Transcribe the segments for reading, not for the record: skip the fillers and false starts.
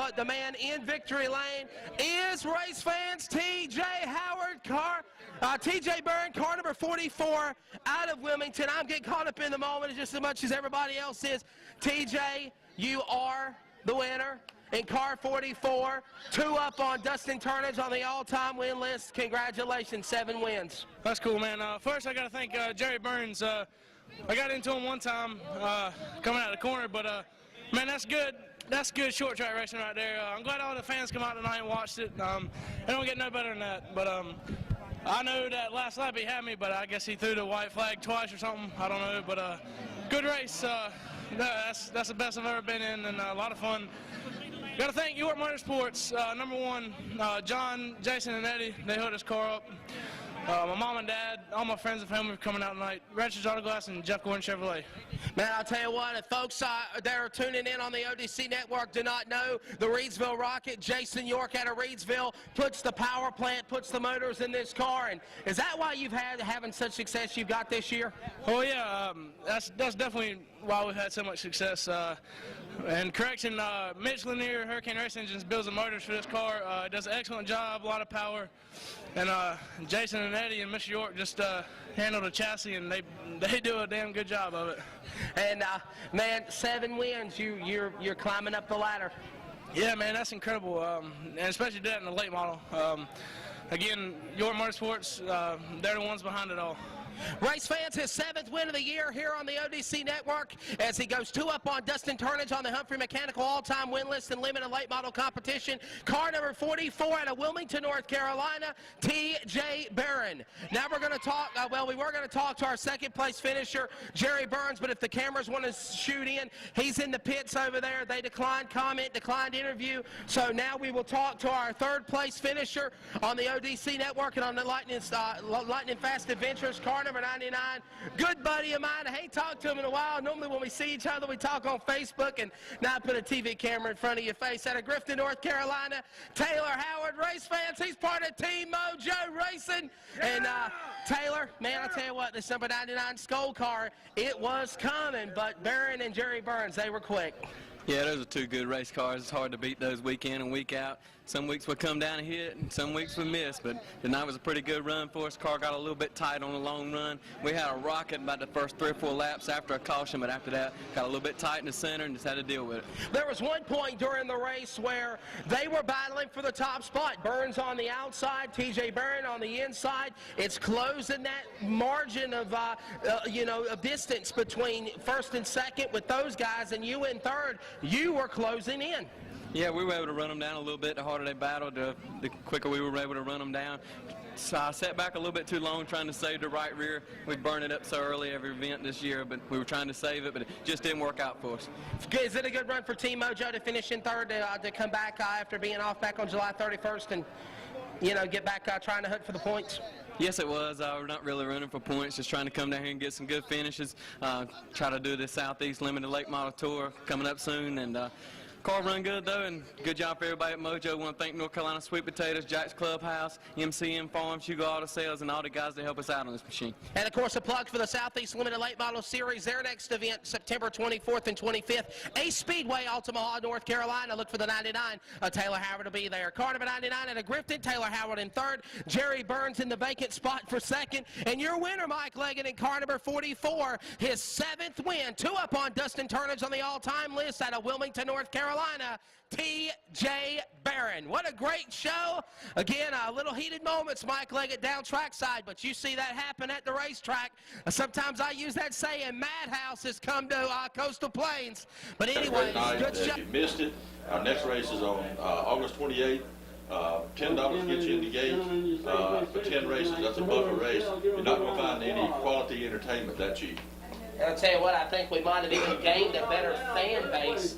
But the man in victory lane is race fans TJ Byrne, car number 44 out of Wilmington. I'm getting caught up in the moment just as much as everybody else is. TJ, you are the winner in car 44, 2 up on Dustin Turnage on the all-time win list. Congratulations, 7 wins. That's cool, man. First, I got to thank Jerry Burns. I got into him one time coming out of the corner, but man, that's good. That's good short track racing right there. I'm glad all the fans come out tonight and watched it. It don't get no better than that. But I know that last lap he had me, but I guess he threw the white flag twice or something. I don't know, but good race. That's the best I've ever been in, and a lot of fun. Got to thank York Motorsports, number 1, John, Jason, and Eddie. They hooked his car up. My mom and dad, all my friends and family are coming out tonight. Richards Auto Glass and Jeff Gordon Chevrolet. Man, I'll tell you what, if folks that are tuning in on the ODC network do not know, the Reidsville Rocket, Jason York out of Reidsville, puts the power plant, puts the motors in this car. And is that why you've having such success you've got this year? Oh yeah, that's definitely why we've had so much success. And correction, Mitch Lanier Hurricane Race Engines builds the motors for this car. Does an excellent job, a lot of power. And Jason and Eddie and Mr. York just handle the chassis, and they do a damn good job of it. And man, 7 wins. You're climbing up the ladder. Yeah, man, that's incredible. And especially that in the late model. Again, York Motorsports, they're the ones behind it all. Race fans, his 7th win of the year here on the ODC Network as he goes 2 up on Dustin Turnage on the Humphrey Mechanical all-time win list in limited late model competition. Car number 44 out of Wilmington, North Carolina, TJ Byrne. Now we're going to talk, well, we were going to talk to our 2nd place finisher, Jerry Burns, but if the cameras want to shoot in, he's in the pits over there. They declined comment, declined interview. So now we will talk to our 3rd place finisher on the ODC Network and on the Lightnin Fast Adventures, car number 99, good buddy of mine. I ain't talked to him in a while. Normally when we see each other, we talk on Facebook, and now I put a TV camera in front of your face. Out of Grifton, North Carolina, Taylor Howard. Race fans, he's part of Team Mojo Racing. And Taylor, man, I tell you what, this number 99 Skull car, it was coming, but Barron and Jerry Burns, they were quick. Yeah, those are 2 good race cars. It's hard to beat those week in and week out. Some weeks we come down and hit, and some weeks we miss, but tonight was a pretty good run for us. Car got a little bit tight on the long run. We had a rocket about the first 3 or 4 laps after a caution, but after that, got a little bit tight in the center and just had to deal with it. There was one point during the race where they were battling for the top spot. Burns on the outside, TJ Byrne on the inside. It's closing that margin of, of distance between 1st and 2nd with those guys, and you in 3rd. You were closing in. Yeah, we were able to run them down a little bit. The harder they battled, the quicker we were able to run them down. So I sat back a little bit too long trying to save the right rear. We burned it up so early every event this year, but we were trying to save it, but it just didn't work out for us. Is it a good run for Team Mojo to finish in 3rd, to come back after being off back on July 31st and, get back trying to hunt for the points? Yes, it was. We're not really running for points, just trying to come down here and get some good finishes. Try to do the Southeast Limited Late Model Tour coming up soon, and car run good, though, and good job for everybody at Mojo. Want to thank North Carolina Sweet Potatoes, Jack's Clubhouse, MCM Farms, Hugo Auto Sales, and all the guys that help us out on this machine. And, of course, a plug for the Southeast Limited Late Model Series. Their next event, September 24th and 25th, Ace Speedway, Altamont, North Carolina. Look for the 99. Taylor Howard will be there. Car number 99 at a Grifton. Taylor Howard in 3rd. Jerry Burns in the vacant spot for 2nd. And your winner, Mike Leggett, in car number 44, his 7th win. 2 up on Dustin Turnage on the all-time list out of Wilmington, North Carolina, TJ Byrne. What a great show. Again, little heated moments, Mike Leggett down trackside, but you see that happen at the racetrack. Sometimes I use that saying, Madhouse has come to Coastal Plains. But anyway, good show. If you missed it, our next race is on August 28th. $10 gets you in the gate for 10 races. That's a buffer race. You're not going to find any quality entertainment that cheap. And I'll tell you what, I think we might have even gained a better fan base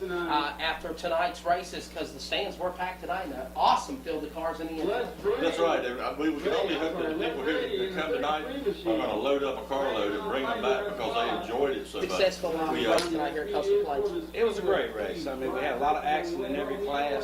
after tonight's races because the stands were packed tonight. An awesome field of cars in the end. That's right. We can only hope that the people here that come tonight are going to load up a carload and bring them back because they enjoyed it so much. Successful race tonight here at Coastal Plains. It was a great race. I mean, we had a lot of action in every class,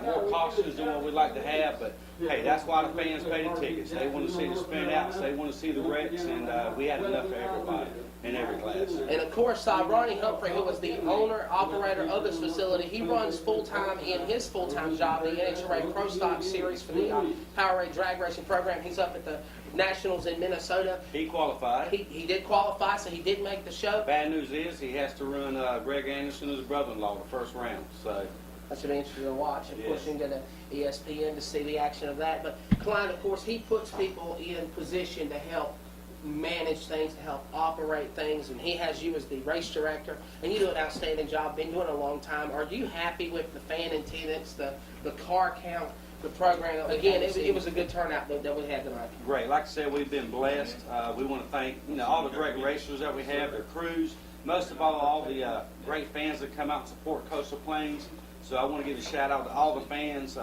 more cautions than what we'd like to have, but hey, that's why the fans pay the tickets. They want to see the spin outs, they want to see the wrecks, and we had enough for everybody in every class. And of course, Ronnie Humphrey, who was the owner, operator of this facility, he runs full-time in his full-time job, the NHRA Pro Stock Series for the Powerade drag racing program. He's up at the Nationals in Minnesota. He qualified. He did qualify, so he did make the show. Bad news is he has to run Greg Anderson, his brother-in-law, the first round. So That should be interesting to watch. Of Yes. course, you can go to ESPN to see the action of that. But Klein, of course, he puts people in position to help manage things, to help operate things, and he has you as the race director, and you do an outstanding job, been doing it a long time. Are you happy with the fan attendance, the car count, the program? Again, it was a good turnout that we had tonight. great. Like I said, we've been blessed. We want to thank all the great racers that we have, their crews, most of all the great fans that come out and support Coastal Plains. So I want to give a shout out to all the fans.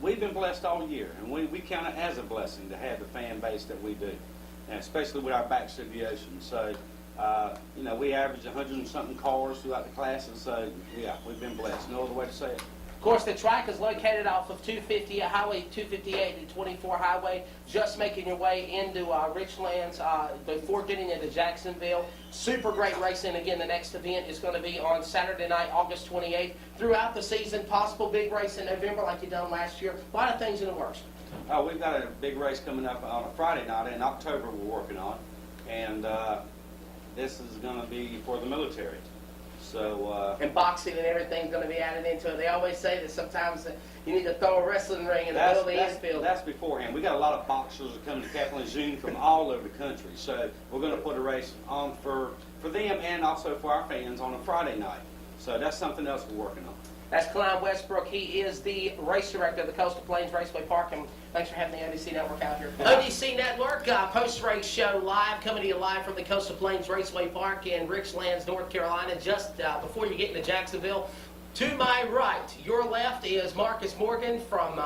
We've been blessed all year, and we count it as a blessing to have the fan base that we do, and especially with our back to the ocean. So, we average 100 and something cars throughout the classes. So, yeah, we've been blessed. No other way to say it. Of course, the track is located off of Highway 258 and 24 Highway, just making your way into Richlands before getting into Jacksonville. Super great racing. Again, the next event is going to be on Saturday night, August 28th. Throughout the season, possible big race in November like you done last year. A lot of things in the works. We've got a big race coming up on a Friday night in October we're working on, and this is going to be for the military. So, And boxing and everything's going to be added into it. They always say that sometimes you need to throw a wrestling ring in the middle of the infield. That's beforehand. We got a lot of boxers that come to Kaplan June from all over the country. So we're going to put a race on for them and also for our fans on a Friday night. So that's something else we're working on. That's Klein Westbrook. He is the race director of the Coastal Plains Raceway Park, and thanks for having the ODC Network out here. ODC Network, post-race show live, coming to you live from the Coastal Plains Raceway Park in Richlands, North Carolina, just before you get into Jacksonville. To my right, your left, is Marcus Morgan from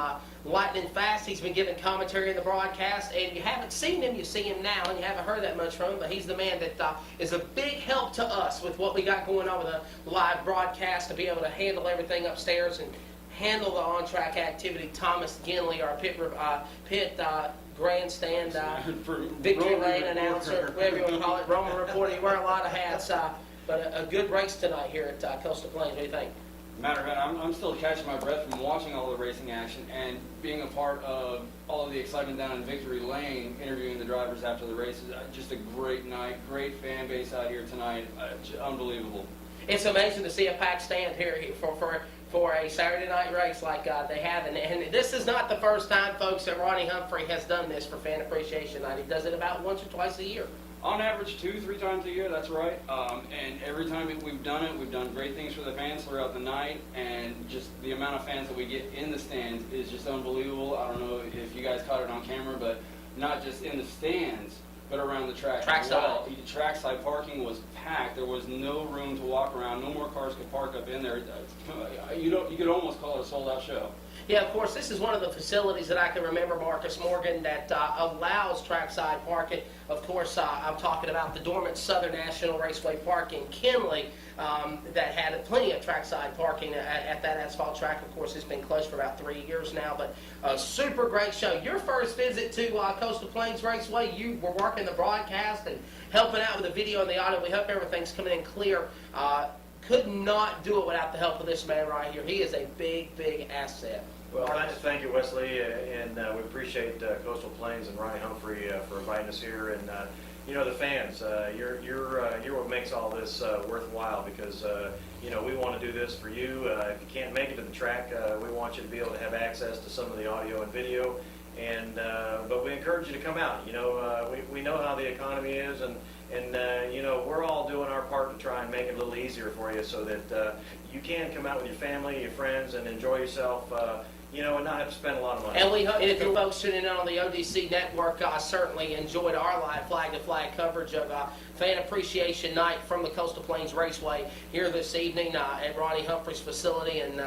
Lightnin Fast. He's been giving commentary in the broadcast, and you haven't seen him, you see him now, and you haven't heard that much from him, but he's the man that is a big help to us with what we got going on with the live broadcast, to be able to handle everything upstairs and handle the on-track activity. Thomas Ginley, our pit grandstand, victory lane announcer, whatever you want to call it, Roman reporter. You wear a lot of hats, but a good race tonight here at Coastal Plains. What do you think? Matter of fact, I'm still catching my breath from watching all the racing action and being a part of all of the excitement down in Victory Lane, interviewing the drivers after the races. Just a great night, great fan base out here tonight, unbelievable. It's amazing to see a packed stand here for a Saturday night race like they have. And this is not the first time, folks, that Ronnie Humphrey has done this for Fan Appreciation Night. He does it about once or twice a year. On average, 2-3 times a year, that's right. And every time we've done it, we've done great things for the fans throughout the night. And just the amount of fans that we get in the stands is just unbelievable. I don't know if you guys caught it on camera, but not just in the stands, but around the track. Trackside. Trackside parking was packed. There was no room to walk around. No more cars could park up in there. You could almost call it a sold-out show. Yeah, of course, this is one of the facilities that I can remember, Marcus Morgan, that allows trackside parking. Of course, I'm talking about the dormant Southern National Raceway Park in Kinley that had plenty of trackside parking at that asphalt track. Of course, it's been closed for about 3 years now, but a super great show. Your first visit to Coastal Plains Raceway, you were working the broadcast and helping out with the video and the audio. We hope everything's coming in clear. Could not do it without the help of this man right here. He is a big, big asset. Well, thank you, Wesley, and we appreciate Coastal Plains and Ronnie Humphrey for inviting us here, and the fans. You're what makes all this worthwhile, because we want to do this for you. If you can't make it to the track, we want you to be able to have access to some of the audio and video, but we encourage you to come out. We know how the economy is, and we're all doing our part to try and make it a little easier for you, so that you can come out with your family, your friends, and enjoy yourself. And not have to spend a lot of money. And we hope, if you folks tuning in on the ODC Network, certainly enjoyed our live flag-to-flag coverage of Fan Appreciation Night from the Coastal Plains Raceway here this evening at Ronnie Humphrey's facility. And